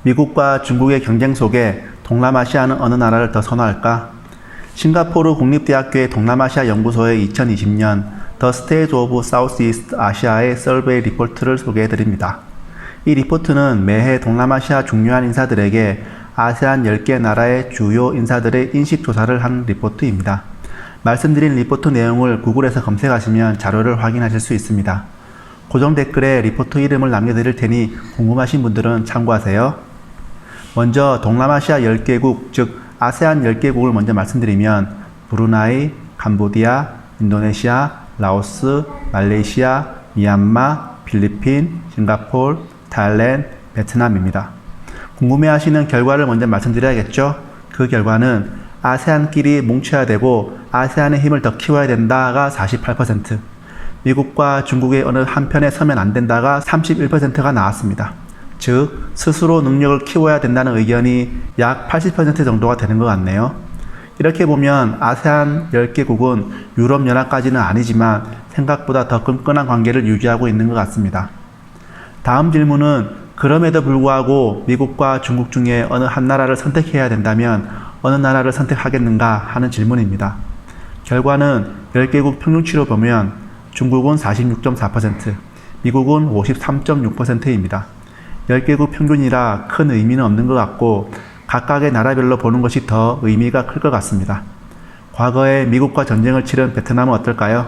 미국과 중국의 경쟁 속에 동남아시아는 어느 나라를 더 선호할까? 싱가포르 국립대학교의 동남아시아 연구소의 2020년 The State of Southeast Asia의 서베이 리포트를 소개해드립니다. 이 리포트는 매해 동남아시아 중요한 인사들에게 아세안 10개 나라의 주요 인사들의 인식조사를 한 리포트입니다. 말씀드린 리포트 내용을 구글에서 검색하시면 자료를 확인하실 수 있습니다. 고정 댓글에 리포트 이름을 남겨드릴 테니 궁금하신 분들은 참고하세요. 먼저 동남아시아 10개국, 즉 아세안 10개국을 먼저 말씀드리면 브루나이, 캄보디아, 인도네시아, 라오스, 말레이시아, 미얀마, 필리핀, 싱가포르, 타일랜드, 베트남입니다. 궁금해하시는 결과를 먼저 말씀드려야겠죠? 그 결과는 아세안끼리 뭉쳐야 되고 아세안의 힘을 더 키워야 된다가 48%, 미국과 중국의 어느 한편에 서면 안 된다가 31%가 나왔습니다. 즉, 스스로 능력을 키워야 된다는 의견이 약 80% 정도가 되는 것 같네요. 이렇게 보면 아세안 10개국은 유럽연합까지는 아니지만 생각보다 더 끈끈한 관계를 유지하고 있는 것 같습니다. 다음 질문은 그럼에도 불구하고 미국과 중국 중에 어느 한 나라를 선택해야 된다면 어느 나라를 선택하겠는가 하는 질문입니다. 결과는 10개국 평균치로 보면 중국은 46.4%, 미국은 53.6%입니다. 10개국 평균이라 큰 의미는 없는 것 같고 각각의 나라별로 보는 것이 더 의미가 클 것 같습니다. 과거에 미국과 전쟁을 치른 베트남은 어떨까요?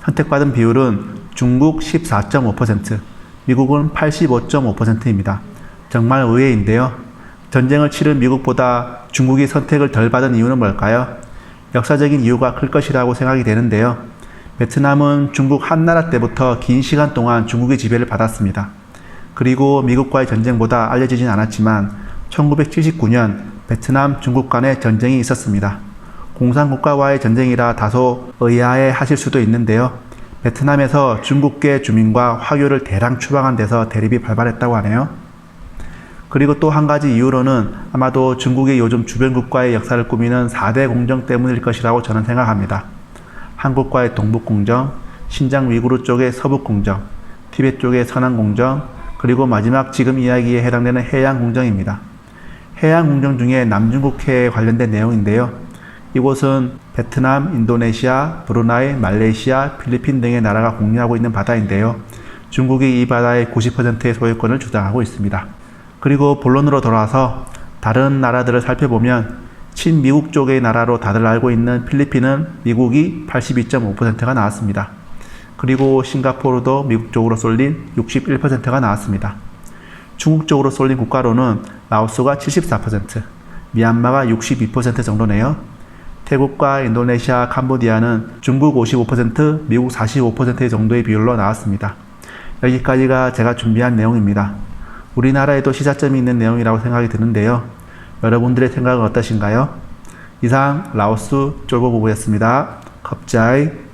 선택받은 비율은 중국 14.5%, 미국은 85.5%입니다. 정말 의외인데요. 전쟁을 치른 미국보다 중국이 선택을 덜 받은 이유는 뭘까요? 역사적인 이유가 클 것이라고 생각이 되는데요. 베트남은 중국 한나라 때부터 긴 시간 동안 중국의 지배를 받았습니다. 그리고 미국과의 전쟁보다 알려지진 않았지만 1979년 베트남 중국 간의 전쟁이 있었습니다. 공산국가와의 전쟁이라 다소 의아해 하실 수도 있는데요. 베트남에서 중국계 주민과 화교를 대량 추방한 데서 대립이 발발했다고 하네요. 그리고 또 한 가지 이유로는 아마도 중국의 요즘 주변 국가의 역사를 꾸미는 4대 공정 때문일 것이라고 저는 생각합니다. 한국과의 동북공정, 신장 위구르 쪽의 서북공정, 티베트 쪽의 서남공정, 그리고 마지막 지금 이야기에 해당되는 해양공정입니다. 해양공정 중에 남중국해에 관련된 내용인데요. 이곳은 베트남, 인도네시아, 브루나이, 말레이시아, 필리핀 등의 나라가 공유하고 있는 바다인데요. 중국이 이 바다의 90%의 소유권을 주장하고 있습니다. 그리고 본론으로 돌아와서 다른 나라들을 살펴보면 친미국 쪽의 나라로 다들 알고 있는 필리핀은 미국이 82.5%가 나왔습니다. 그리고 싱가포르도 미국 쪽으로 쏠린 61%가 나왔습니다. 중국 쪽으로 쏠린 국가로는 라오스가 74%, 미얀마가 62% 정도네요. 태국과 인도네시아, 캄보디아는 중국 55%, 미국 45% 정도의 비율로 나왔습니다. 여기까지가 제가 준비한 내용입니다. 우리나라에도 시사점이 있는 내용이라고 생각이 드는데요. 여러분들의 생각은 어떠신가요? 이상 라오스 쫄보부부였습니다. 컵자이